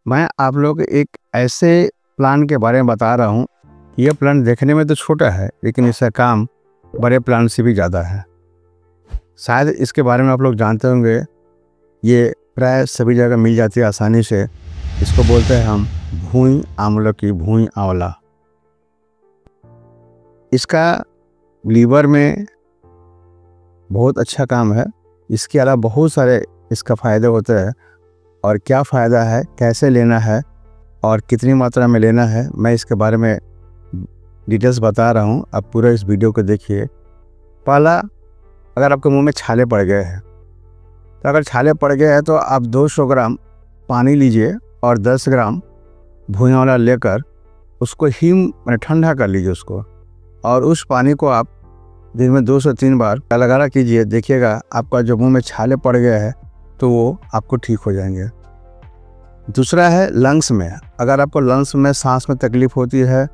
मैं आप लोग को एक ऐसे प्लान के बारे में बता रहा हूँ। यह प्लान देखने में तो छोटा है, लेकिन इसका काम बड़े प्लान से भी ज़्यादा है। शायद इसके बारे में आप लोग जानते होंगे। ये प्राय सभी जगह मिल जाती है आसानी से। इसको बोलते हैं हम भुई आंवला की भुई आंवला। इसका लीवर में बहुत अच्छा काम है। इसके अलावा बहुत सारे इसका फ़ायदे होते हैं। और क्या फ़ायदा है, कैसे लेना है और कितनी मात्रा में लेना है, मैं इसके बारे में डिटेल्स बता रहा हूँ। आप पूरा इस वीडियो को देखिए। पहला, अगर आपके मुंह में छाले पड़ गए हैं तो अगर छाले पड़ गए हैं तो आप 200 ग्राम पानी लीजिए और 10 ग्राम भुई आंवला लेकर उसको मैंने ठंडा कर लीजिए उसको। और उस पानी को आप दिन में 2 से 3 बार लगाना कीजिए। देखिएगा आपका जो मुंह में छाले पड़ गए हैं तो वो आपको ठीक हो जाएंगे। दूसरा है लंग्स में। अगर आपको लंग्स में सांस में तकलीफ होती है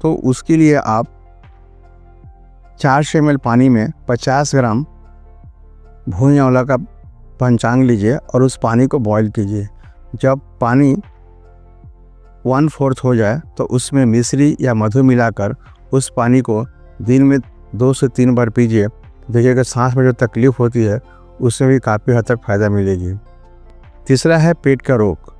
तो उसके लिए आप 400 ml पानी में 50 ग्राम भुई आंवला का पंचांग लीजिए और उस पानी को बॉईल कीजिए। जब पानी 1/4 हो जाए तो उसमें मिश्री या मधु मिलाकर उस पानी को दिन में 2 से 3 बार पीजिए। देखिएगा सांस में जो तकलीफ होती है उससे भी काफ़ी हद तक फ़ायदा मिलेगी। तीसरा है पेट का रोग।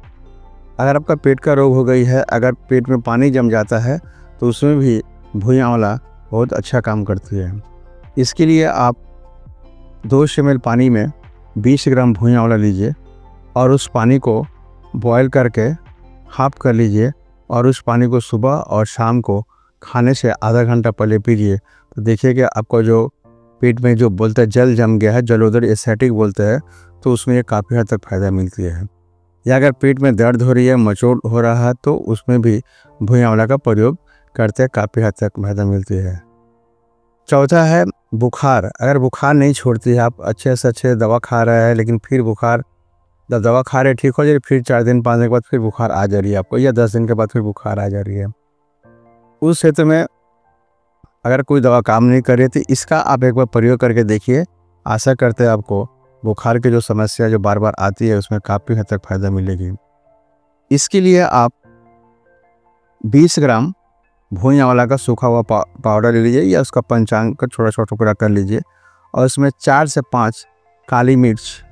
अगर आपका पेट का रोग हो गई है, अगर पेट में पानी जम जाता है तो उसमें भी भुई आंवला बहुत अच्छा काम करती है। इसके लिए आप 200 ml पानी में 20 ग्राम भुई आंवला लीजिए और उस पानी को बॉयल करके हाफ कर लीजिए और उस पानी को सुबह और शाम को खाने से आधा घंटा पहले पीजिए। तो देखिए कि आपको जो पेट में जो बोलते हैं जल जम गया है, जलोदर एसिडिक बोलते हैं, तो उसमें ये काफ़ी हद तक फ़ायदा मिलती है। या अगर पेट में दर्द हो रही है, मचोट हो रहा है, तो उसमें भी भुई आंवला का प्रयोग करते काफ़ी हद तक फ़ायदा मिलती है। चौथा है बुखार। अगर बुखार नहीं छोड़ती है, आप अच्छे से अच्छे दवा खा रहे हैं लेकिन फिर बुखार, जब दवा खा रहे ठीक हो जाए फिर 4 दिन 5 दिन के बाद फिर बुखार आ जा रही है आपको, या 10 दिन के बाद फिर बुखार आ जा रही है, उस क्षेत्र में अगर कोई दवा काम नहीं कर रही थी, इसका आप एक बार प्रयोग करके देखिए। आशा करते हैं आपको बुखार की जो समस्या जो बार बार आती है उसमें काफ़ी हद तक फ़ायदा मिलेगी। इसके लिए आप 20 ग्राम भुई आंवला का सूखा हुआ पाउडर ले लीजिए या उसका पंचांग का छोटा छोटा टुकड़ा कर लीजिए और उसमें 4 से 5 काली मिर्च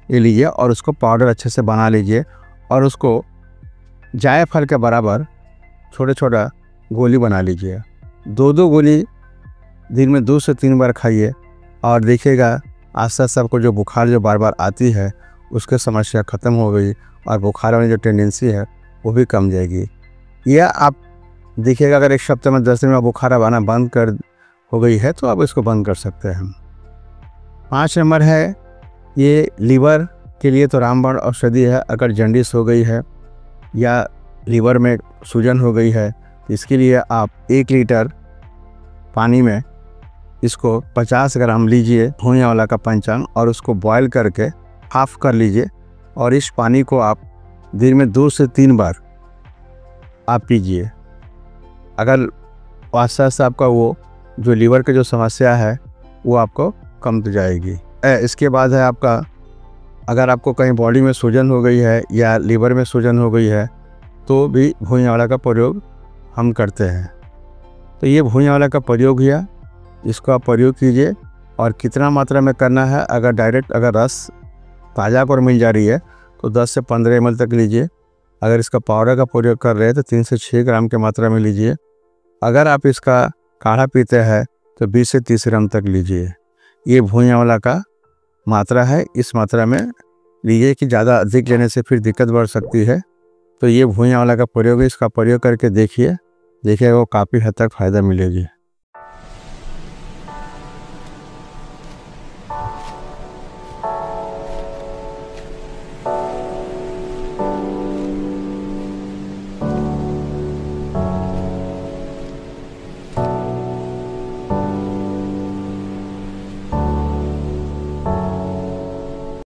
ले लीजिए और उसको पाउडर अच्छे से बना लीजिए और उसको जायफल के बराबर छोटा छोटा गोली बना लीजिए। 2-2 गोली दिन में 2 से 3 बार खाइए और देखिएगा आस्ते आस्ते आपको जो बुखार जो बार बार आती है उसकी समस्या ख़त्म हो गई और बुखार वाली जो टेंडेंसी है वो भी कम जाएगी। यह आप देखिएगा अगर 1 हफ्ते में 10 दिन में बुखार आना बंद कर हो गई है तो आप इसको बंद कर सकते हैं। 5 नंबर है, ये लीवर के लिए तो रामबाण औषधि है। अगर जंडिस हो गई है या लीवर में सूजन हो गई है तो इसके लिए आप 1 लीटर पानी में इसको 50 ग्राम लीजिए भुई आंवला का पंचांग और उसको बॉयल करके हाफ कर लीजिए और इस पानी को आप दिन में 2 से 3 बार आप पीजिए। अगर आस्ते आस्ते आपका वो जो लीवर की जो समस्या है वो आपको कम हो जाएगी। इसके बाद है आपका, अगर आपको कहीं बॉडी में सूजन हो गई है या लीवर में सूजन हो गई है तो भी भुई आंवला का प्रयोग हम करते हैं। तो ये भुई आंवला का प्रयोग हुआ, इसको आप प्रयोग कीजिए। और कितना मात्रा में करना है, अगर डायरेक्ट अगर रस ताज़ा पर मिल जा रही है तो 10 से 15 ml तक लीजिए। अगर इसका पाउडर का प्रयोग कर रहे हैं तो 3 से 6 ग्राम की मात्रा में लीजिए। अगर आप इसका काढ़ा पीते हैं तो 20 से 30 ग्राम तक लीजिए। ये भुई आंवला का मात्रा है, इस मात्रा में लीजिए कि ज़्यादा अधिक लेने से फिर दिक्कत बढ़ सकती है। तो ये भुई आंवला का प्रयोग है, इसका प्रयोग करके देखिए वो काफ़ी हद तक फ़ायदा मिलेगी।